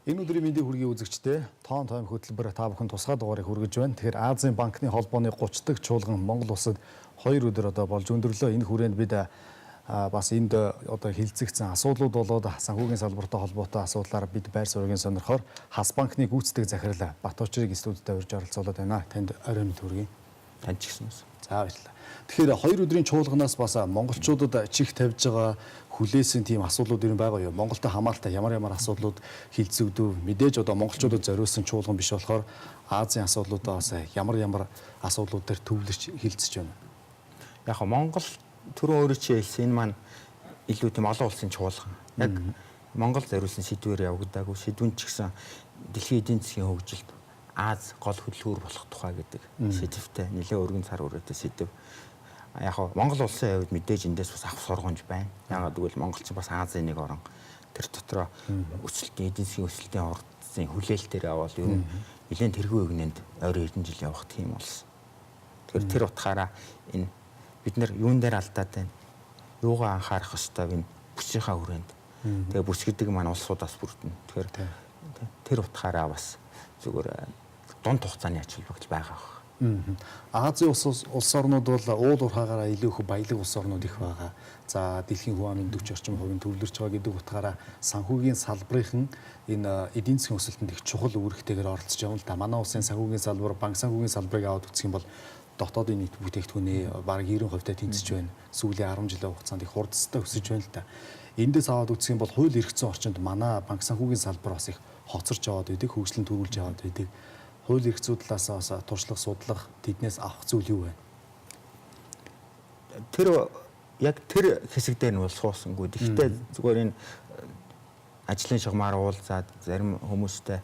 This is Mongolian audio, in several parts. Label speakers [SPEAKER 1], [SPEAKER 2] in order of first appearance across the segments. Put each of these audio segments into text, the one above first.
[SPEAKER 1] Энэ өдрийн мэндийг хүргэе үзэгчдээ тоон хөтөлбөр та бүхэн тусгай дугаарыг хүргэж байна. Тэгэхээр Азийн банкны холбооны 30 дахь чуулган Монгол улсад 2 өдөр болж өндөрлөө. Энэ хүрээнд бид бас энд хилцэгдсэн асуудлууд болоод санхүүгийн салбартай холбоотой асуудлаар бид байр суурийг сонирхоор Хас банкны гүйцэтгэх захирал Батуучрыг студидд урьж оролцуулаад байна. Танд орой мэнд хүргэе.
[SPEAKER 2] Танд ч гэсэн.
[SPEAKER 1] За баярлалаа. Тэгэхээр 2 өдрийн чуулганаас бас монголчуудад чих тавьж байгаа хүлээсэн тийм асуудлууд юу байгаа юу? Монголтой хамааралтай ямар асуудлууд хилцэгдэв? Мэдээж монголчуудад зориулсан чуулган биш болохоор Азийн асуудлуудаа бас ямар асуудлууд төр төвлөрч хилцэж байна.
[SPEAKER 2] Яг Монгол түрүү өөрөө чи хэлсэн энэ маань илүү тийм олон улсын чуулган. Яг Монгол зориулсан сэдвээр явагдаагүй. Сэдвүн ч гэсэн дэлхийн эдийн засгийн хөгжилд Аз гол хөдөлгүүр болох тухай гэдэг сэдвтэй нэлээд өргөн цар хүрээтэй сэдв. Яг Монгол улсын хувьд мэдээж эндээс бас авах сургамж байна. Яагаад гэвэл монголч бас Азийн нэг орон. Тэр дотроо өсөлтийн эдийн засгийн өсөлтийн ордсын хүлээлтээр авал ер нь нэлээд тэргүй өгнөнд ойрын 20 жил явах тийм улс. Тэгэхээр тэр утгаараа энэ бид нар юун дээр алдаад байна? Юугаа анхаарах ёстой вэ? Бүсийнхаа хүрээнд. Тэгээ бүс гэдэг маань улсуудаас бүрдэнэ. Тэгэхээр тэр утгаараа бас зүгээр дунд хугацааны ач холбогдол байгаа.
[SPEAKER 1] Азийн улс орнууд бол уул уурхаагаараа илүү их баялаг улс орнууд их байгаа. За дэлхийн хүн амын 40 орчим хувийн төвлөрч байгаа гэдэг утгаараа санхүүгийн салбарын энэ эдийн засгийн өсөлтөнд их чухал үүрэгтэйгээр оролцож байгаа л да. Манай улсын санхүүгийн салбар, банк санхүүгийн салбарыг аваад үзэх юм бол дотоодын нийт бүтээгдэхүүний бараг 90% тэнцэж байна. Сүүлийн 10 жилийн хугацаанд их хурдтай өсөж байна л да. Эндээс аваад үзэх юм бол хууль эрх зүйн орчинд манай банк санхүүгийн салбар бас их хоцорч яваад байдаг, хөгжлөн төрүүлж яваад байдаг. Хууль эрх зүйн талаас бас туршлага судлах, тэднээс авах зүйл юу вэ?
[SPEAKER 2] Тэр хэсэг дээр нь бол суусангүй. Гэхдээ зүгээр энэ ажлын шугамаар уулзаад зарим хүмүүстэй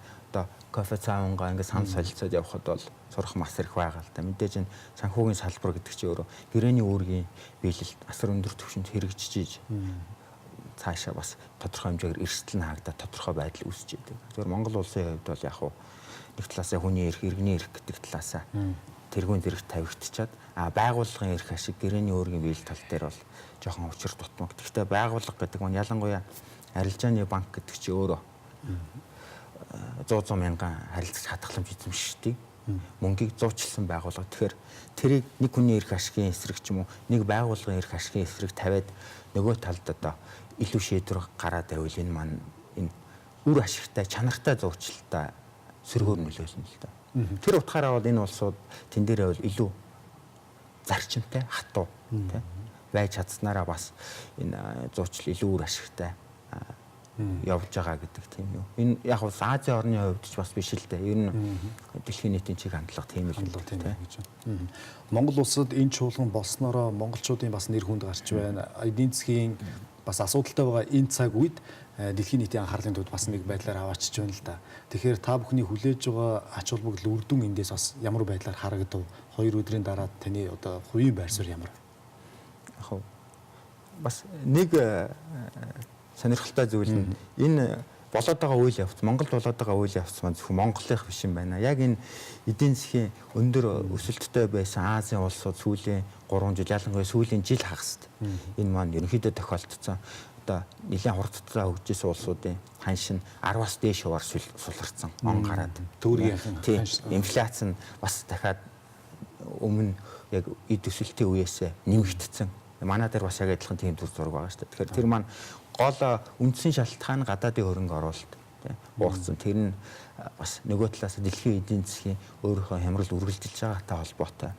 [SPEAKER 2] кофе цаавангаа ингээд сам солилцоод явхад бол сурах мас их байгаа л да. Мэдээж энэ санхүүгийн салбар гэдэг чинь өөрөө гэрээний үүргийн биелэлт асар өндөр түвшинд хэрэгжиж цаашаа бас тодорхой хэмжээгээр эрсдэл нь хаагдаад тодорхой байдал үүсэж идэг. Зөвхөн Монгол улсын хувьд бол яг нэг талаасаа хүний эрх, иргэний эрх гэдэг талаасаа тэргүүн зэрэг тавигдчихад байгууллагын эрх ашиг гэрээний өөрийн биелэл тал дээр бол жоохон учир дутмаг. Гэхдээ байгууллага гэдэг нь ялангуяа арилжааны банк гэдэг чинь өөрөө 100 мянган харилцагч хадгаламж эзэмшдэг мөнгийг зуучилсан байгууллага. Тэгэхээр тэрийг нэг хүний эрх ашигын эсрэг ч юм уу нэг байгууллагын эрх ашигын эсрэг тавиад нөгөө талд илүү шийдвэр гараад байвал энэ маань энэ үр ашигтай, чанартай зуучилтаа сөргөөр нөлөөлнө л да. Тэр утгаараа бол энэ улсууд тэн дээрээ бол илүү зарчимтай, хатуу тийм байж чадсанараа бас энэ зуучил илүү үр ашигтай явж байгаа гэдэг тийм юу. Энэ яг бас Азийн орны хувьд ч бас биш л дээ. Ер нь дэлхийн нийтийн чиг хандлага тийм л тийм.
[SPEAKER 1] Монгол улсад энэ чуулган болсноороо монголчуудын бас нэр хүнд гарч байна. Эдийн засгийн бас асуудалтай байгаа энэ цаг үед дэлхийн нийтийн анхаарлын төвд бас нэг байдлаар аваачиж байна л да. Тэгэхээр та бүхний хүлээж байгаа ач холбогдол үр дүн эндээс бас ямар байдлаар харагдав? 2 өдрийн дараа таны хувийн байр суурь ямар?
[SPEAKER 2] Яг бас нэг сонирхолтой зүйл нь энэ болоод байгаа үйл явц, Монголд болоод байгаа үйл явц маань зөвхөн Монголынх биш юм байна. Яг энэ эдийн засгийн өндөр өсөлттэй байсан Азийн улсууд сүүлийн 3 жил, ялангуяа сүүлийн жил хагаст энэ маань ерөнхийдөө тохиолдсон. Нэлээд хурдтай хөгжиж улсуудын ханшин 10-аас дээш хуваар суларсан он гараад
[SPEAKER 1] төгрөгийн
[SPEAKER 2] инфляц нь бас дахиад өмнө яг эд өсөлтийн үеэс нэмэгдсэн. Манай дээр бас яг адилхан тийм төр зураг байгаа шүү дээ. Тэгэхээр тэр маань гол үндсэн шалтгаан гадаадын хөрөнгө оруулалт буурсан. Тэр нь бас нөгөө талаас дэлхийн эдийн засгийн өөрийнхөө хямрал үргэлжилж байгаатай холбоотой.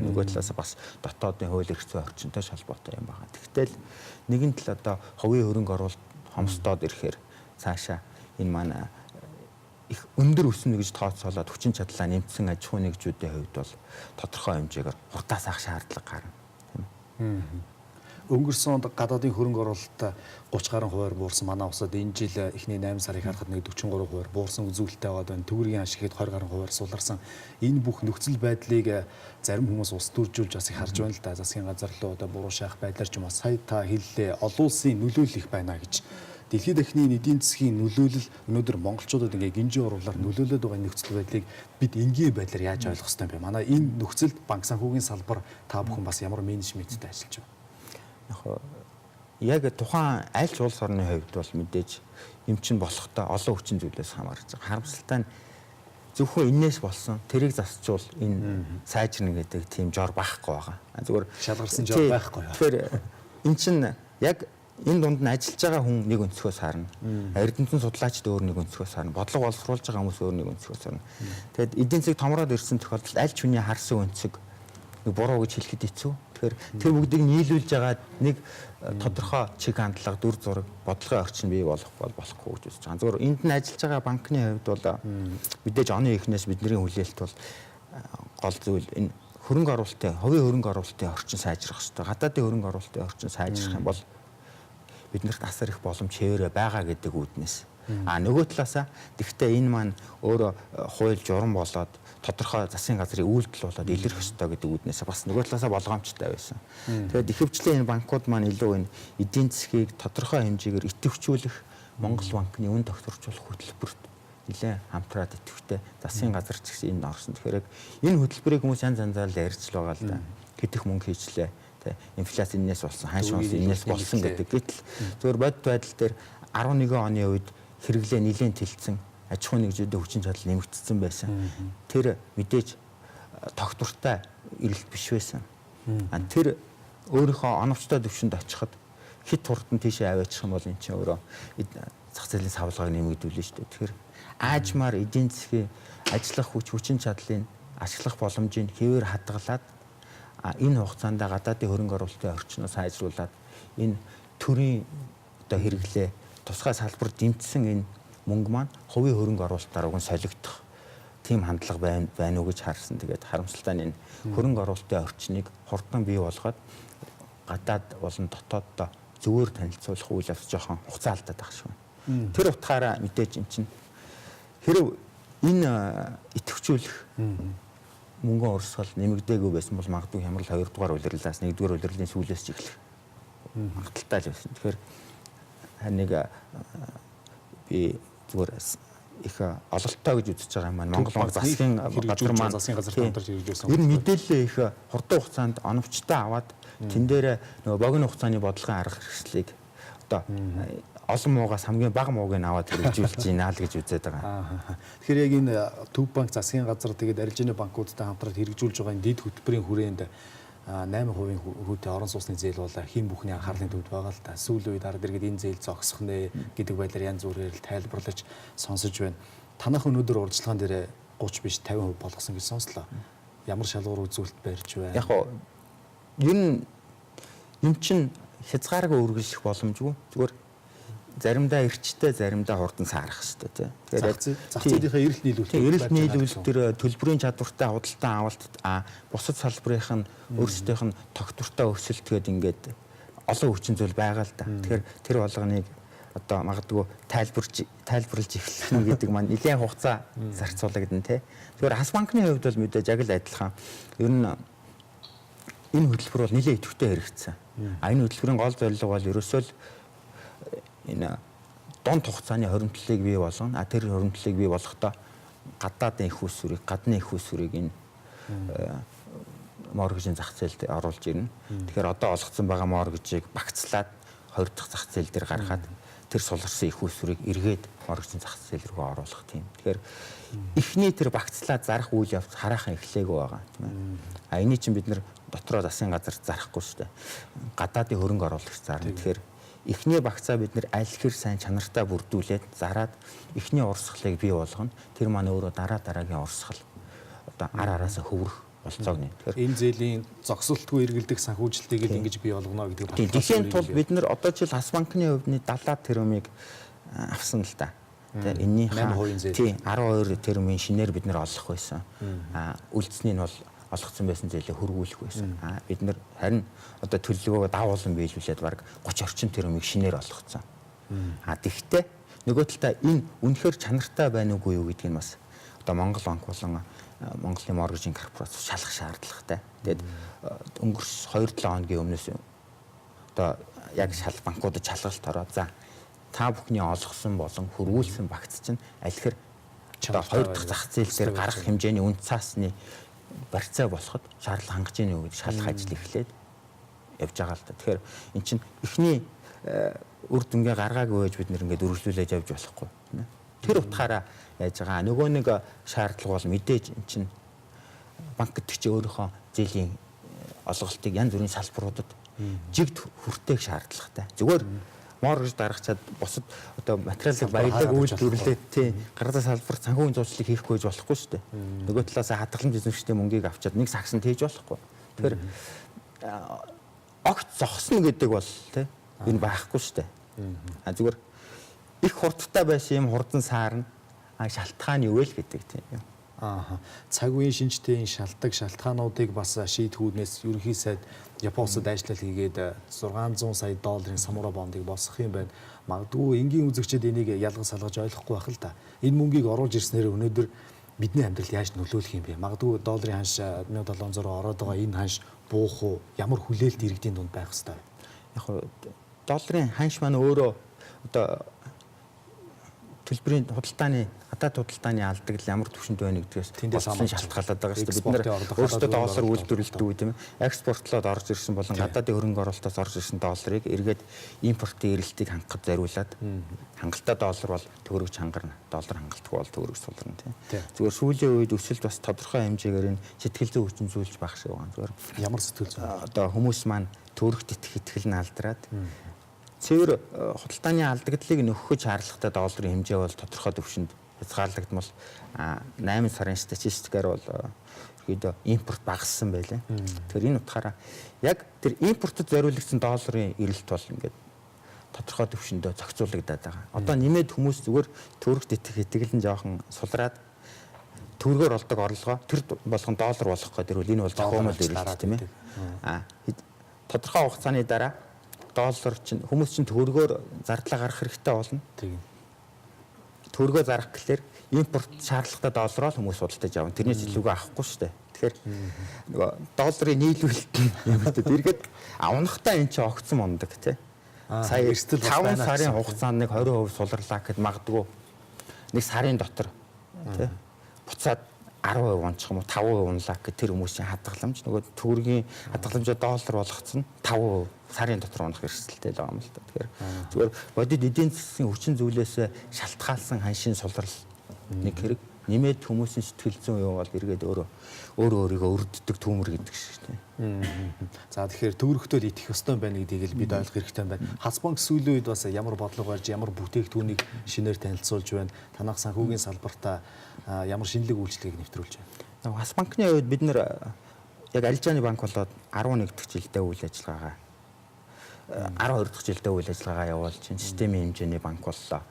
[SPEAKER 2] Нөгөө талаас бас дотоодын хууль эрх зүйн орчинтой холбоотой юм байна. Тэгтэл нэгэн тал хувийн хөрөнгө оруулалт хомсдоод ирэхээр цаашаа энэ маань их өндөр өснө гэж тооцоолоод хүчин чадлаа нэмсэн аж ахуйн нэгжүүдийн хувьд бол тодорхой хэмжээгээр хурдаас авах шаардлага гарна.
[SPEAKER 1] Өнгөрсөн онд гадаадын хөрөнгө оруулалт 30 гаруй хувиар буурсан манай улсад энэ жил эхний 8 сарыг харахад нэг 43 хувиар буурсан үзүүлэлттэй байгаад байна. Төгрөгийн ашигт 20 гаруй хувиар суларсан. Энэ бүх нөхцөл байдлыг зарим хүмүүс улс төржүүлж бас их харж байна л да. Засгийн газар руу буруу шаах байдлаар ч юм уу сая та хэллээ. Олон улсын нөлөөлөл их байна гэж. Дэлхийн дахины эдийн засгийн нөлөөлөл өнөөдөр монголчуудад ингээ гинжин уруулаар нөлөөлөд байгаа нөхцөл байдлыг бид энгийн байдлаар яаж ойлгох ёстой юм бэ? Манай энэ нөхцөлд банк санхүүгийн салбар та бүхэн бас ямар менежменттэй ажиллаж байна?
[SPEAKER 2] Яг тухайн аль ч улс орны хувьд бол мэдээж юм чинь болохтой олон хүчин зүйлээс хамаарч байгаа. Харамсалтай нь зөвхөн энээс болсон тэрийг засчвал энэ сайжирна гэдэг тийм жор байхгүй байгаа. Зүгээр
[SPEAKER 1] шалгарсан жор байхгүй.
[SPEAKER 2] Тэгэхээр эн чинь яг энэ дунд нь ажиллаж байгаа хүн нэг өнцгөөс харна. Эрдэнэтэн судлаачд өөр нэг өнцгөөс харна. Бодлого боловсруулж байгаа хүмүүс өөр нэг өнцгөөс харна. Тэгэд эдийн засаг томроод ирсэн тохиолдолд аль ч хүний харсан өнцөг нэг буруу гэж хэлэхэд хэцүү. Тэгэхээр тэр бүгдийг нийлүүлж байгаа нэг тодорхой чиг хандлага, дүр зураг, бодлогын орчин бий болохгүй гэж үзэж байгаа. Зөвхөн энд нь ажиллаж байгаа банкны хувьд бол мэдээж оны эхнээс бидний хүлээлт бол гол зүйл энэ хөрөнгө оруулалтын, хувийн хөрөнгө оруулалтын орчин сайжрах хэрэгтэй. Гадаадын хөрөнгө оруулалтын орчин сайжрах юм бол биднэрт асар их боломж хэвээрээ байгаа гэдэг үүднээс. Нөгөө талаасаа тэгвэл энэ маань өөрөө хууль журам болоод тодорхой засгийн газрын үйлдэл болоод илэрх ёстой гэдэг үүднээс бас нөгөө талаасаа болгоомжтой байсан. Тэгээд ихэвчлэн энэ банкуд маань илүү энэ эдийн засгийг тодорхой хэмжээгээр идэвхжүүлэх Монгол банкны үн тогтворчуулах хөтөлбөрт нэлээд хамтраад идэвхтэй засгийн газар ч гэсэн энэ орсон. Тэгэхээр энэ хөтөлбөрийг хүмүүс янз янзаар ярьж л байгаа л да. Хэдих мөнгө хийчлээ. Инфляц энэс болсон, ханш болсон, энэс болсон гэдэг. Гэтэл зөвхөн бодит байдал дээр 11 оны үед хэрэглээ нэлээд тэлцсэн, аж ахуйн нэгжүүдийн хүчин чадал нэмэгдсэн байсан. Тэр мэдээж тогтвортой эрэлт биш байсан. Тэр өөрийнхөө оновчтой төвшөнд очиход хит хурдан тийшээ аваачих юм бол эн чинь өөрөө зах зээлийн савлгааг нэмэгдүүлнэ шүү дээ. Тэгэхээр аажмаар эдийн засгийн ажиллах хүчин чадлын ашиглах боломжийг хэвээр хадгалаад энэ хугацаанд гадаадын хөрөнгө оруулалтын орчноо сайжруулад энэ төрийн одоо хэрэглээ тусгай салбар дэмжсэн энэ мөнгө маань хувийн хөрөнгө оруулалтаар уг нь солигдох тийм хандлага байна уу гэж харсан. Тэгээд харамсалтай нь энэ хөрөнгө оруулалтын орчныг хурдан бий болгоод гадаад болон дотооддоо зөвөр танилцуулах үйл явц жоохон хугацаа алдаад байгаа шүү. Тэр утгаараа мэдээж эн чинь хэрэг энэ идэвхжүүлэх мөнгөн урсгал нэмэгдээгүй байсан бол магадгүй хямрал 2 дугаар улирлаас 1 дугаар улирлын сүүлээс ч эхлэх магадaltaй л байсан. Тэгэхээр нэг би зүгээр их ололттой гэж үзэж байгаа юм байна. Монгол банк засгийн газар маань
[SPEAKER 1] засгийн газар хамтарч хэрэгжүүлсэн.
[SPEAKER 2] Ер нь мэдээлэл их хурдан хугацаанд оновчтой аваад тэн дээр нөгөө богино хугацааны бодлогын арга хэрэгслийг одоо олон муугаас хамгийн бага мууг нь аваад хэрэгжүүлж байна л гэж үзээд байгаа.
[SPEAKER 1] Тэгэхээр яг энэ Төв банк, засгийн газар тэгээд арилжааны банкудтай хамтраад хэрэгжүүлж байгаа энэ дэд хөтөлбөрийн хүрээнд 8% хүүтэй орон сууцны зээл бол хэн бүхний анхаарлын төвд байгаа л да. Сүүлийн үед ард иргэд энэ зээл зогсох нэ гэдэг байдлаар янз бүрээр л тайлбарлаж сонсож байна. Танах өнөөдөр урьдчилгаан дээр 30 биш 50% болгосон гэж сонслоо. Ямар шалгуур үзүүлэлт барьж байна?
[SPEAKER 2] Яг гоо ер нь юм чин хязгааргүй үргэлжлэх боломжгүй. Зүгээр заримдаа эрчтэй, заримдаа хурдан саарах хэрэгтэй тийм.
[SPEAKER 1] Зах зээлийнхээ эрэлт нийлүүлэлт.
[SPEAKER 2] Эрэлт нийлүүлэлт төр төлбөрийн чадвартай худалдан авалт бусад салбарынх нь өөрсдийнх нь тогтвортой өсөлт гээд ингээд олон хүчин зүйл байгаа л да. Тэгэхээр тэр болгоныг одоо магадгүй тайлбарлаж эхлэх нь гэдэг маань нэлээд хугацаа зарцуулагдана тийм. Тэгэхээр Хас банкны хувьд бол мэдээж яг л адилхан. Ер нь энэ хөтөлбөр бол нэлээд идэвхтэй хэрэгжсэн. Энэ хөтөлбөрийн гол зорилго бол ерөөсөө л энэ дунд хугацааны хоримтлалыг бий болгоно. Тэр хоримтлалыг бий болгохдоо гадаадын их усүрийг, гадны их усүрийг энэ моргижийн зах зээлд оруулж ирнэ. Тэгэхээр одоо олгоцсон байгаа моргижийг багцлаад 20 дахь зах зээл дээр гаргаад тэр суларсан их усүрийг эргээд моргижийн зах зээл рүү оруулах тийм. Тэгэхээр эхний тэр багцлаад зарах үйл явц хараахан эхлэегүй байгаа тийм ээ. Энийг чинь бид нэр дотроо засгийн газар зарахгүй шүү дээ. Гадаадын хөрөнгө оруулагч зарна. Тэгэхээр эхний багцаа бид нэр аль хэр сайн чанартай бүрдүүлээд зараад эхний урсгалыг бий болгоно. Тэр маань өөрөө дараагийн урсгал одоо араасаа хөврөх болцоог нэ. Тэгэхээр
[SPEAKER 1] энэ зээлийн зогсолтгүй эргэлдэх санхүүжилтийг л ингэж бий болгоно гэдэг
[SPEAKER 2] байна. Дэлхийн тул бид нэр одоо жишээл Хас банкны хувьд 70 тэрбумыг авсан л да. Тэгээ энэний 12 тэрбумын шинээр бид нэр олох байсан. Үлдсний нь бол олгоцсон байсан зээлээ хөргүүлэх байсан. Бид нэр харин одоо төлөвлөгөөгөө давуулан биелүүлээд баг 30 орчим тэрбумыг шинээр олгоцсон. Тэгвэл нөгөө талдаа энэ үнэхээр чанартай байна уугүй юу гэдгийг бас одоо Монгол банк болон Монголын моргижийн корпорац шалах шаардлагатай. Тэгээд өнгөрс 2-7 хоногийн өмнөөс одоо яг шал банкудад шалгалт ороод за та бүхний олгосон болон хөрвүүлсэн багц чинь аль хэр одоо 2 дахь зах зээл дээр гарах хэмжээний үн цаасны барьцаа болоход шаардлага хангаж ийн үү гэж шалах ажил эхлээд явж байгаа л да. Тэгэхээр эн чинь эхний үр дүнгээ гаргаагүй байж бид нэр ингээд үргэлжлүүлээд явж болохгүй тийм ээ. Тэр утгаараа яаж байгаа нөгөө нэг шаардлага бол мэдээж эн чинь банк гэдэг чинь өөрийнхөө зээлийн олголтыг янз бүрийн салбаруудад жигд хүртээх шаардлагатай. Зүгээр моргэж дарагчаад бусад одоо материалын баялаг үйлдвэрлээд тийм гаралтай салбар санхүүгийн зуучлалыг хийхгүй байж болохгүй шүү дээ. Нөгөө талаас хадгаламж эзэмшигчдийн мөнгийг авчаад нэг сагсанд хийж болохгүй. Тэгэхээр огт зогсно гэдэг бол тийм энэ байхгүй шүү дээ. Зүгээр их хурдтай байсан юм хурдан саарна. Шалтгаан юу вэ л гэдэг тийм юм.
[SPEAKER 1] Цаг үеийн шинжтэй шалтгаан шалтгаануудыг бас шийдвүүднээс ерөнхий сайд Японосод ажил хийгээд $600 сая самурай бондыг босгох юм байна. Магадгүй энгийн үзэгчид энийг ялгаж салгаж ойлгохгүй байх л да. Энэ мөнгийг оруулж ирснээр өнөөдөр бидний амьдралд яаж нөлөөлөх юм бэ? Магадгүй долларын ханш 1700 ороод байгаа энэ ханш буух уу? Ямар хүлээлт иргэдийн дунд байх хэвээр?
[SPEAKER 2] Яг нь долларын ханш маань өөрөө одоо төлбөрийн худалдааны гадаад худалдааны алдагл ямар түвшинд байна гэдгээс болсон шалтгаалаад байгаа шүү дээ. Бид нэр өөрсдөө доллар үйлдвэрлэдэг үү тийм ээ. Экспортлоод орж ирсэн болон гадаадын хөрөнгө оруулалтаас орж ирсэн долларыг эргээд импортын эрэлтийг хангахад зориулаад хангалттай доллар бол төгрөгч хангарна. Доллар хангалтгүй бол төгрөгч сулрна тийм. Зүгээр сүүлийн үед өсөлт бас тодорхой хэмжээгээр энэ сэтгэл зүйн хүчин зүйлж баг шиг байгаа. Зүгээр
[SPEAKER 1] ямар сэтгэл зүй?
[SPEAKER 2] Одоо хүмүүс маань төгрөгт итгэл нь алдраад цэвэр худалдааны алдагдлыг нөхөж шаардлагатай долларын хэмжээ бол тодорхой түвшинд хязгаарлагдмал 8 сарын статистикаар бол ерөөдөө импорт багассан байлаа. Тэгэхээр энэ утгаараа яг тэр импортод зориулагдсан долларын эрэлт бол ингээд тодорхой түвшиндөө зохицуулагдаад байгаа. Одоо нэмээд хүмүүс зүгээр төгрөгт итгэл нь жоохон сулраад төгрөгөөр олдог орлогоо тэр болгон доллар болгох гэдэг нь энэ бол зохиомжтой эрэлт тийм ээ. Тодорхой хугацааны дараа доллар чинь хүмүүс чинь төгрөгөөр зардлаа гаргах хэрэгтэй болно.
[SPEAKER 1] Тийм.
[SPEAKER 2] Төгрөгөө зарах гэхэлэр импорт шаардлагатай доллароо хүмүүс худалдаж авна. Тэрнээс илүүгээ авахгүй шүү дээ. Тэгэхээр нөгөө долларын нийлүүлэлт юмнуудад эргээд авнахтаа эн чинь огцсон мондөг тий. Сая 5 сарын хугацаанд нэг 20% сулрлаа гэхэд магадгүй нэг сарын дотор тий буцаад 10% унчих юм уу 5% унлаа гэх тэр хүмүүсийн хадгаламж нөгөө төгрөгийн хадгаламжаа доллар болгоцсон 5% сарын дотор унах эрсдэлтэй л байгаа юм л та. Тэгэхээр зүгээр бодит эдийн засгийн хүчин зүйлээс шалтгаалсан ханшийн сулрал нэг хэрэг нэмээд хүмүүсийн сэтгэл зүйн юу бол эргээд өөрийгөө өрддөг түүмэр гэдэг шиг тийм.
[SPEAKER 1] За тэгэхээр төгрөгтөө итгэх ёстой байна гэдгийг л бид ойлгох хэрэгтэй байна. Хасбанк сүүлийн үед бас ямар бодлого барьж ямар бүтээгдэхүүнийг шинээр танилцуулж байна. Танах санхүүгийн салбартаа ямар шинэлэг үйлчлэгийг нэвтрүүлж байна.
[SPEAKER 2] Хасбанкны үед бид нэр яг арилжааны банк болоод 11 дахь жилдээ үйл ажиллагаагаа 12 дахь жилдээ үйл ажиллагаагаа явуулж чинь системийн хэмжээний банк боллоо.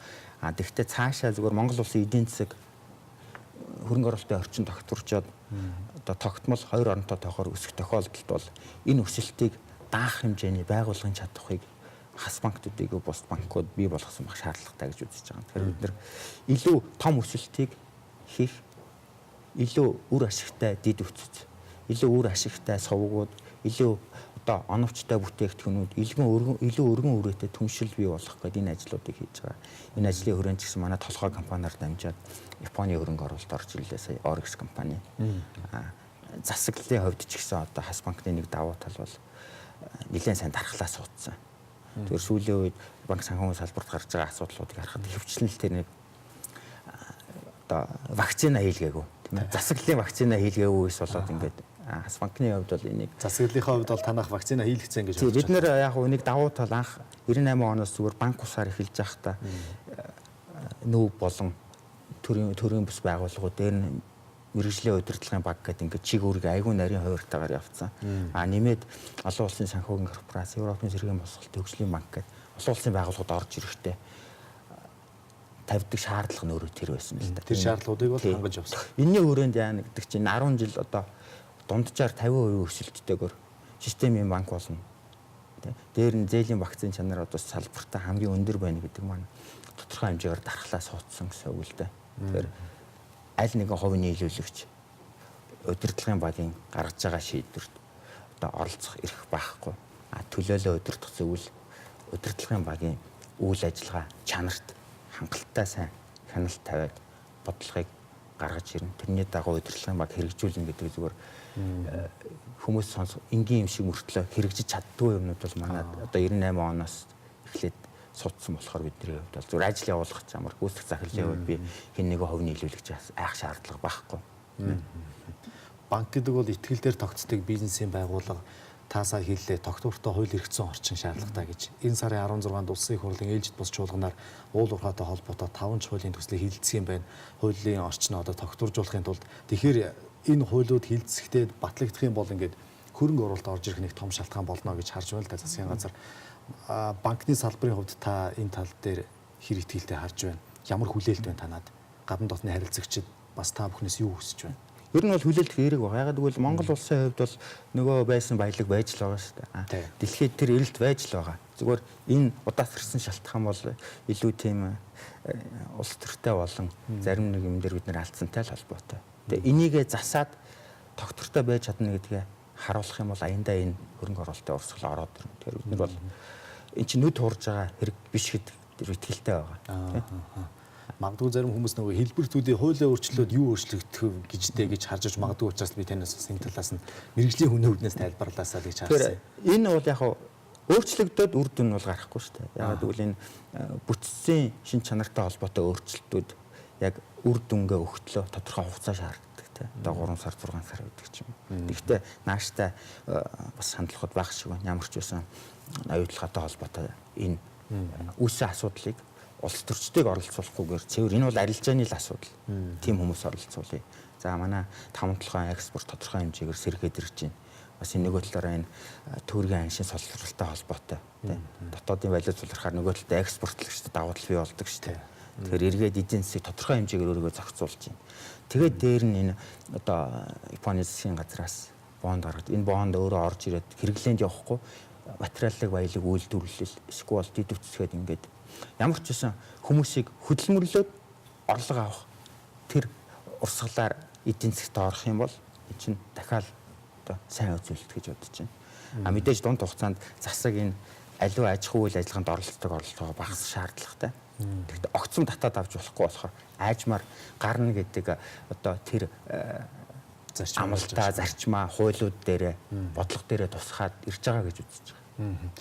[SPEAKER 2] Тэгэхдээ цаашаа зүгээр Монгол улсын эдийн засаг хөрөнгө оруулалтын орчин тогтворчоод одоо тогтмол хоёр оронтой тохоор өсөх тохиолдолд бол энэ өсөлтийг даах хэмжээний байгуулгын чадварыг хас банкуудыг бус банкуд бий болгосон байх шаардлагатай гэж үзэж байгаа. Тэгэхээр бид нэр илүү том өсөлтийг хийх, илүү үр ашигтай дид үтц, илүү үр ашигтай совгууд, илүү одоо оновчтой бүтээгдэхүүнүүд, илүү өргөн үрээтэй түншил бий болгох гэдэг энэ ажлуудыг хийж байгаа. Энэ ажлын хүрээнд ч гэсэн манай толгой компаниар дамжаад Японы хөрөнгө оруулалт орж ирлээ сая Oryx компани. Засаглалын хувьд ч гэсэн одоо хас банкны нэг давуу тал бол нэлээд сайн дархлаа суудсан. Тэгэхээр сүүлийн үед банк санхүүгийн салбарт гарч байгаа асуудлуудыг харахад хөвчлөл тэр нэг одоо вакцина хийлгээгүй тийм ээ. Засаглалын вакцина хийлгээгүй болоод ингээд хас банкны хувьд бол энийг
[SPEAKER 1] засаглалынхаа хувьд бол танах вакцина хийлгэсэн гэж
[SPEAKER 2] байна. Бид нэр яг нэг давуу тал анх 98 оноос зүгээр банк усаар эхэлж байхдаа нүүв болон төрийн бус байгууллагууд дээр нь мэрэгжлийн удирдлагын баг гэдэг ингээд чиг үүрэг айгүй нарийн хувиртаагаар явцсан. Нэмээд олон улсын санхүүгийн корпорац, Европын цэргийн босголт хөгжлийн банк гэдэг олон улсын байгууллагууд орж ирэхдээ тавьдаг шаардлага нь өөрөө тэр байсан л да.
[SPEAKER 1] Тэр шаардлагуудыг бол хангаж явсан.
[SPEAKER 2] Энэний хүрээнд яа гэдэг чинь 10 жил одоо дунджаар 50% өсөлттэйгээр системийн банк болно. Дээр нь зээлийн вакцины чанар одоо салбартаа хамгийн өндөр байна гэдэг маань тодорхой хэмжээгээр дархлаа суудсан гэсэн үг л дээ. Тэгэхээр аль нэгэн хувийн нийлүүлэгч удирдлагын багийн гаргаж байгаа шийдвэрт одоо оролцох эрх байхгүй. Төлөөлөө удирдах зөвл удирдлагын багийн үйл ажиллагаа чанарт хангалттай сайн хяналт тавиад бодлогыг гаргаж ирнэ. Тэрний дагуу удирдлагын баг хэрэгжүүлнэ гэдэг зүгээр хүмүүс энгийн юм шиг мөртлөө хэрэгжиж чаддгүй юмнууд бол манай одоо 98 оноос эхлээд судсан болохоор бидний хувьд бол зүгээр ажил явуулах замаар гүйцэтгэх захирлын хувьд би хэн нэгэн хувийн нийлүүлэгч айх шаардлага байхгүй.
[SPEAKER 1] Банк гэдэг бол итгэл дээр тогтцдог бизнесийн байгууллага таасаа хэллээ тогтвортой хууль эрх зүйн орчин шаардлагатай гэж. Энэ сарын 16-нд Улсын их хурлын ээлжид бус чуулганаар уул уурхайтай холбоотой 5 хуулийн төслийг хилцэх юм байна. Хуулийн орчноо одоо тогтворжуулахын тулд тэгэхээр энэ хуулиуд хилцэхдээ батлагдах юм бол ингээд хөрөнгө оруулалт орж ирэх нэг том шалтгаан болно гэж харж байна л да засгийн газар. Банкны салбарын хувьд та энэ тал дээр хэр итгэлтэй харж байна? Ямар хүлээлт байна танад? Гадна дотны харилцагчид бас та бүхнээс юу хүсэж байна?
[SPEAKER 2] Ер нь бол хүлээлт хэрэг байна. Ягаад гэвэл Монгол улсын хувьд бол нөгөө байсан баялаг байж л байгаа шүү дээ. Дэлхийд тэр эрэлт байж л байгаа. Зүгээр энэ удаацарсан шалтгаан бол илүү тийм улс төртэй болон зарим нэг юм дээр бид нэр алдсантай л холбоотой. Тэгээ энийгээ засаад тогтвортой байж чадна гэдгээ харуулах юм бол аяндаа энэ хөрөнгө оруулалтын урсгал ороод ирнэ. Тэгэхээр бид нар бол эн чинь нүд хуурж байгаа хэрэг биш гэдэг дээр итгэлтэй байгаа.
[SPEAKER 1] Магадгүй зарим хүмүүс нөгөө хэлбэр зүйлийн хуулиа өөрчлөөд юу өөрчлөгдөх вэ гэж харж иж магадгүй учраас би танаас бас энэ талаас нь мэрэгжлийн хүний үүднээс тайлбарлаасаа гэж харсан.
[SPEAKER 2] Энэ бол яг өөрчлөгдөд үр дүн бол гарахгүй шүү дээ. Яг гэвэл энэ бүтцийн шин чанартай холбоотой өөрчлөлтүүд яг үр дүнгээ өгтлөө тодорхой хугацаа шаарддаг те. Одоо 3 сар 6 сар гэдэг ч юм. Гэхдээ нааштай бас хандлагууд байх шиг байна. Ямар ч байсан аюултай холбоотой энэ үүссэн асуудлыг улс төрчдийг оролцуулахгүйгээр цэвэр энэ бол арилжааны л асуудал. Тим хүмүүс оролцуулъя. За манай 5-7 экспорт тодорхой хэмжээгээр сэргээд ирж байна. Бас энэ нөгөө талаараа энэ төгрөгийн аншийн солилцооролтой холбоотой. Дотоодын валют сулрахаар нөгөө талд экспортлогчдод давуу тал бий болдог шүү дээ. Тэгэхээр эргээд эдийн засгийг тодорхой хэмжээгээр өөрийгөө зохицуулж байна. Тэгээд дээр нь энэ одоо Японы засгийн газраас бонд гаргад. Энэ бонд өөрөө орж ирээд хэрэглээнд явахгүй материаллык баялаг үйлдвэрлэл эсвэл дэд үтсгээд ингээд ямар ч байсан хүмүүсийг хөдөлмөрлөөд орлого авах тэр урсгалаар эдийн засгт орох юм бол энэ чинь дахиад одоо сайн үзүүлэлт гэж бодож байна. Мэдээж дунд хугацаанд засаг энэ аливаа аж ахуй үйл ажиллагаанд оролцдог орлогоо багасгах шаардлагатай. Тэгэхдээ огцом татаад авч болохгүй болохоор аажмаар гарна гэдэг одоо тэр амлалтаа зарчмаа хуулиуд дээрээ бодлого дээрээ тусгаад ирж байгаа гэж үзэж байгаа.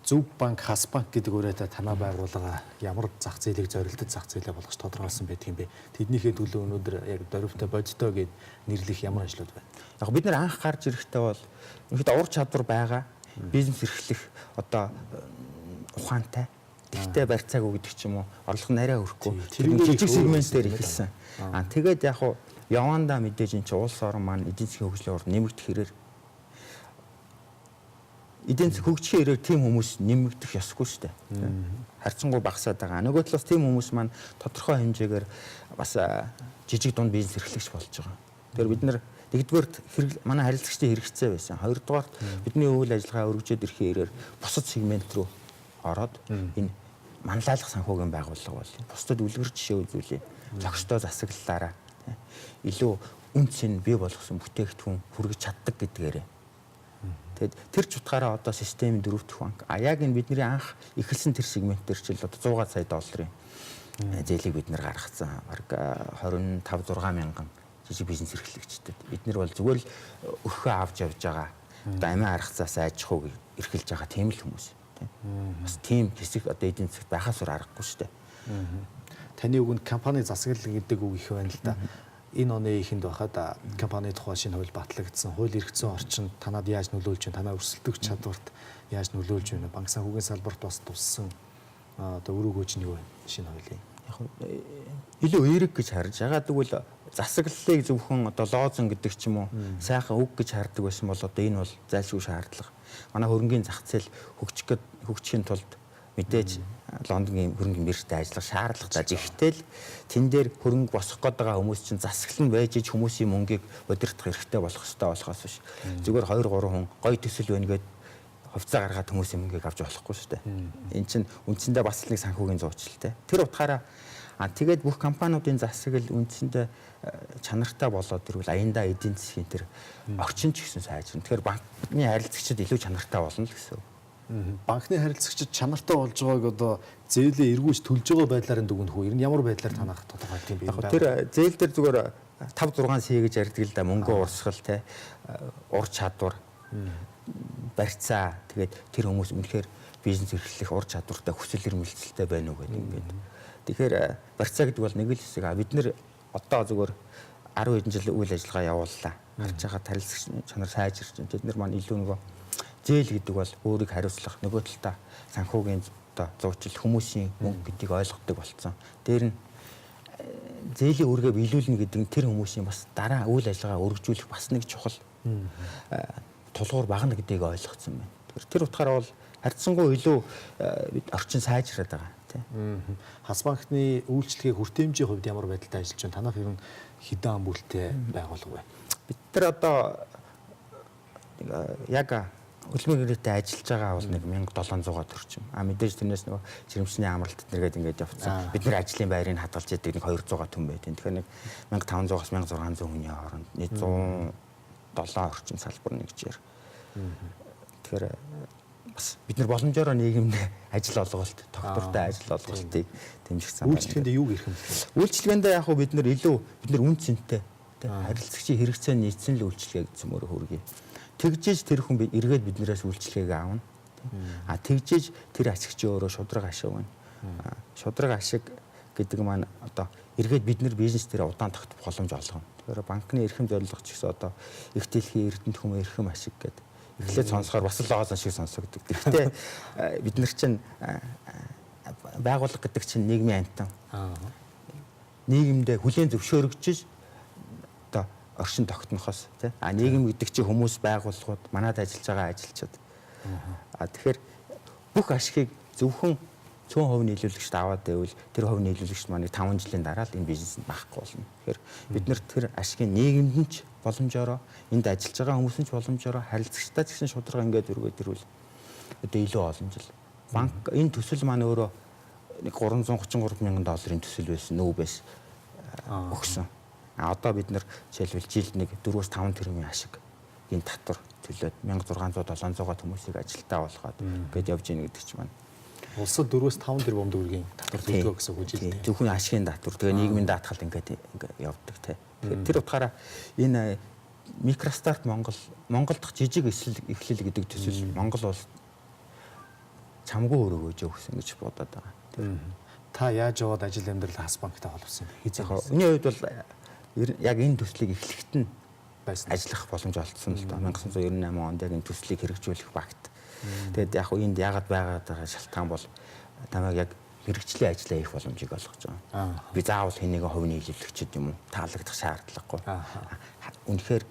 [SPEAKER 1] Зөв банк, хас банк гэдэг үрээтэй танаа байгууллага ямар зах зээлийг зорилттой зах зээлээ болгож тодорхойлсон байдаг юм бэ? Тэднийхээ төлөө өнөөдөр яг дөрвтэй бодитоо гэд нэрлэх ямар ажлууд байна?
[SPEAKER 2] Яг бид нар анх гарч ирэхдээ бол ихэд ур чадвар байгаа, бизнес эрхлэх одоо ухаантай. Тэгтээ барьцаагүй гэдэг ч юм уу, орлого нь арай өрөхгүй. Жижиг сегментээр ихэлсэн. Тэгээд яг явандаа мэдээж энэ чинь улс орон маань эдийн засгийн хөгжлийн урд нэмэгдэх хэрээр эдийн засаг хөгжихийн хэрээр тийм хүмүүс нэмэгдэх ёсгүй шүү дээ. Харьцангуй багасаад байгаа. Нөгөө талаас тийм хүмүүс маань тодорхой хэмжээгээр бас жижиг дунд бизнес эрхлэгч болж байгаа. Тэгэхээр бид нар нэгдүгээр манай харилцагчдын хэрэгцээ байсан. Хоёрдугаар бидний үйл ажиллагаа өргөжөөд ирэхийн хэрээр бусад сегмент рүү ороод энэ манлайлах санхүүгийн байгууллага бол бусдад үлгэр жишээ үзүүлээ. Зохистой засаглалаараа илүү үн цэн бий болгосон бүтээгдэхүүн хүргэж чаддаг гэдгээрээ. Тэгэд тэр ч утгаараа одоо системийн 4 дахь банк яг энэ бидний анх эхэлсэн тэр сегментээр ч л одоо 100 сая долларын зээлийг бид нэр гаргацсан. Бараг 25-6 мянган жижиг бизнес эрхлэгчдэд бид нар бол зүгээр л өрхөө авч явж байгаа. Одоо амиа аргацаас аж ахуйг эрхэлж байгаа тийм л хүмүүс. Бас тийм хэсэг одоо эдийн засагт байхаас өөр аргагүй шүү дээ.
[SPEAKER 1] Таны үгэнд компани засаглал гэдэг үг их байна л да. Энэ оны эхэнд байхад компани тухай шинэ хууль батлагдсан. Хууль эрх зүйн орчин танад яаж нөлөөлж байна? Танаа өрсөлдөх чадварт яаж нөлөөлж байна? Банк санхүүгийн салбарт бас туссан одоо өрөө гүйж нь юу вэ? Шинэ хуулийн.
[SPEAKER 2] Яг илүү эерэг гэж харж байгаа. Тэгвэл засаглалыг зөвхөн одоо лоозон гэдэг ч юм уу сайхан үг гэж хардаг байсан бол одоо энэ бол зайлшгүй шаардлага. Манай хөрөнгөний зах зээл хөгжихийн тулд мэдээж Лондонгийн хөрөнгөний биржтэй ажиллах шаардлагатай жигтэй л тэн дээр хөрөнгө босгох гээд байгаа хүмүүс чинь засаглан байж иж хүмүүсийн мөнгийг удирдах хэрэгтэй болох ёстой болохоос биш. Зүгээр 2 3 хүн гоё төсөл байна гэд хувьцаа гаргаад хүмүүсийн мөнгийг авч болохгүй шүү дээ. Энд чинь үндсэндээ бас нэг санхүүгийн зуучилтэй. Тэр утгаараа тэгээд бүх компаниудын засаглал үндсэндээ чанартай болоод ирвэл аяндаа эдийн засгийн тэр орчин ч гэсэн сайжирна. Тэгэхээр банкны харилцагчид илүү чанартай болно л гэсэн.
[SPEAKER 1] Банкны харилцагчид чанартай болж байгааг одоо зээлээ эргүүлж төлж байгаа байдлаар нь дүгнэх үү? Ер нь ямар байдлаар танах тодорхойлт юм бэ?
[SPEAKER 2] Тэр зээл дээр зүгээр 5-6 сая гэж ярьдаг л да мөнгө урсгал те ур чадвар барьцаа тэгээд тэр хүмүүс үнэхээр бизнес эрхлэх ур чадвартай хүсэл эрмэлзэлтэй байна уу гэдэг ингээд. Тэгэхээр барьцаа гэдэг бол нэг л хэсэг. Бид нэр одоо зүгээр 10 хэдэн жил үйл ажиллагаа явууллаа. Гарч байгаа тарилсагч чанар сайжирч байна. Тэд нар маань илүү нөгөө зээл гэдэг бол өөрийг хариуцлах нөгөө талдаа санхүүгийн одоо зуучил хүмүүсийн мөнгө гэдгийг ойлгодог болцсон. Дээр нь зээлийн үүргээ биелүүлнэ гэдэг нь тэр хүмүүсийн бас дараа үйл ажиллагаа өргөжүүлэх бас нэг чухал тулгуур багна гэдгийг ойлгоцсон байна. Тэр утгаараа бол харьцангуй илүү бид орчин сайжраад байгаа тийм.
[SPEAKER 1] Хас банкны үйлчлэгээ хүртээмжийн хувьд ямар байдалтай ажиллаж байна? Танах ер нь хэдэн ам бүлтэй байгуулга вэ?
[SPEAKER 2] Бид нар одоо яг хөлбөмбөг гэрээтэй ажиллаж байгаа бол нэг 1700 төгрөг. Мэдээж тэрнээс нөгөө жирэмсний амралт тэргээд ингээд явцсан. Бид нар ажлын байрыг хадгалж яадаг нэг 200 түн байт. Тэгэхээр нэг 1500-аас 1600 хүний хооронд 107 орчим салбар нэгжээр. Тэгэхээр бас бид нар боломжоор нийгэмд ажил олголт, тогтвортой ажил олголтыг дэмжих зам.
[SPEAKER 1] Үйлчлэгээнд юу гэх юм бэ?
[SPEAKER 2] Үйлчлэгээнд яг хөө бид нар үн цэнтэй харилцагчийн хэрэгцээ нийцсэн л үйлчлэгээ гэсэн мөрөөр хүргэе. Тэгжээж тэр хүн эргээд биднээс үйлчлэгийг аавна. Тэгжээж тэр ашигчийн өөрөө шудраг ашиг байна. Шудраг ашиг гэдэг маань одоо эргээд бид нар бизнес дээр удаан тогтох боломж олгоно. Тэгэхээр банкны эрхэм зорилго ч гэсэн одоо их дэлхийн эрдэнэт хүмүүс эрхэм ашиг гэдэг. Эхлээд сонсохоор бас л лоозон шиг сонсогддог. Гэхдээ бид нар чинь байгууллага гэдэг чинь нийгмийн амтан. Нийгэмдээ хүлээн зөвшөөрөгчж одоо оршин тогтнохоос тий. Нийгэм гэдэг чинь хүмүүс, байгууллагууд, манад ажиллаж байгаа ажилчид. Тэгэхээр бүх ашигыг зөвхөн 100% нийлүүлэгчд аваад байвал тэр хувь нийлүүлэгчд маань 5 жилийн дараа л энэ бизнесэнд байхгүй болно. Тэгэхээр бид нар тэр ашигыг нийгэмд нь ч боломжоор, энд ажиллаж байгаа хүмүүс нь ч боломжоор, харилцагчтай ч гэсэн шударга ингээд өргөд ирвэл одоо илүү олон жил. Банк энэ төсөл маань өөрөө нэг $333 мянган төсөл байсан, нүүбээс өгсөн. Одоо бид нар жишээлбэл жилд нэг 4-5 тэрбумын ашиг энэ татвар төлөөд 1600-700 хүмүүсийг ажилтаа болгоод ингээд явж ийн гэдэг чинь маань
[SPEAKER 1] улсад 4-5 тэрбум төгрөгийн татвар төлгөө гэсэн үг үжилтэй.
[SPEAKER 2] Зөвхөн ашигын татвар, тэгээ нийгмийн даатгал ингээд явдаг тий. Тэгэхээр тэр утгаараа энэ микростарт Монгол дахь жижиг эхлэл гэдэг төсөл Монгол улс чамгүй өрөөгөөж өгсөн гэж бодоод байгаа.
[SPEAKER 1] Та яаж яваад ажил амьдрал Хас банктай холбосон бэ?
[SPEAKER 2] Хизээ. Миний хувьд бол яг энэ төслийг эхлэхэд нь ажиллах боломж олдсон л доо. 1998 онд яг энэ төслийг хэрэгжүүлэх багт. Тэгээд яг энд яагаад байгаад байгаа шалтгаан бол намайг яг мэрэгчлийн ажлаа хийх боломжийг олгож байгаа. Би заавал хэнийг хувь нийлүүлэгчд юм уу таалагдах шаардлагагүй. Үнэхээр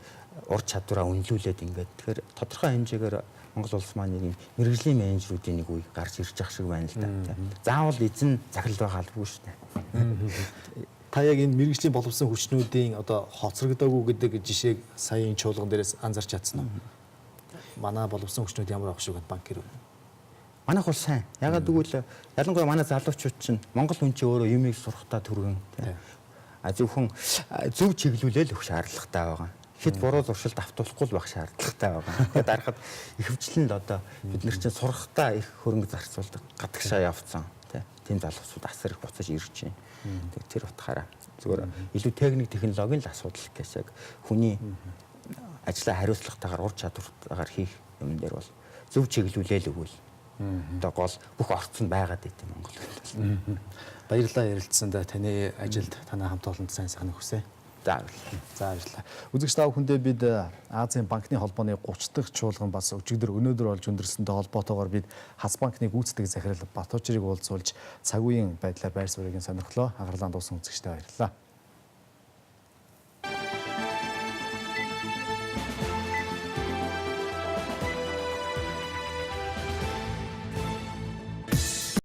[SPEAKER 2] ур чадвараа үнэлүүлээд ингээд тэгэхээр тодорхой хэмжээгээр Монгол улс маань нэг мэрэгжлийн менежерүүдийн нэг үе гарч ирж байгаа шиг байна л да. Заавал эзэн захирал байгаа албагүй шүү дээ.
[SPEAKER 1] Та яг энэ мэрэгжлийн боловсон хүчнүүдийн одоо хоцрогдоогүй гэдэг жишээг саяын чуулган дээрээс анзарч чадсан уу? Манай боловсон хүчнүүд ямар авах шиг банк гэрүү?
[SPEAKER 2] Манайх бол сайн. Ягаад гэвэл ялангуяа манай залуучууд чинь Монгол хүн чинь өөрөө юмыг сурахтаа түргэн зөвхөн зөв чиглүүлэл өгөх шаардлагатай байгаа. Хэд буруу зуршилд автуулахгүй л байх шаардлагатай байгаа. Тэгэхээр дарахад ихэвчлэн л одоо бид нар чинь сурахтаа их хөрөнгө зарцуулдаг гадагшаа явцсан тийм залуучууд асар их буцаж ирж байна. Тэр утгаараа зүгээр илүү техник технологийн л асуудал гэсэн яг хүний ажлаа хариуцлагатайгаар ур чадвартайгаар хийх юм дээр бол зөв чиглүүлэл өгвөл одоо гол бүх орцсон байгаад байт юм Монгол.
[SPEAKER 1] Баярлалаа ярилцсанд таны ажилд танай хамт олонд сайн сайхныг хүсье.
[SPEAKER 2] За
[SPEAKER 1] баярлалаа. Үзэгч та бүхэндээ бид Азийн банкны холбооны 30 дахь чуулган бас өчигдөр өнөөдөр болж өндөрсөнтэй холбоотойгоор бид Хас банкны гүйцэтгэх захирал Батуужрыг уулзуулж цаг үеийн байдлаар байр суурийг сонирхлоо. Анхаарлаа дууссан үзэгчтэй баярлалаа.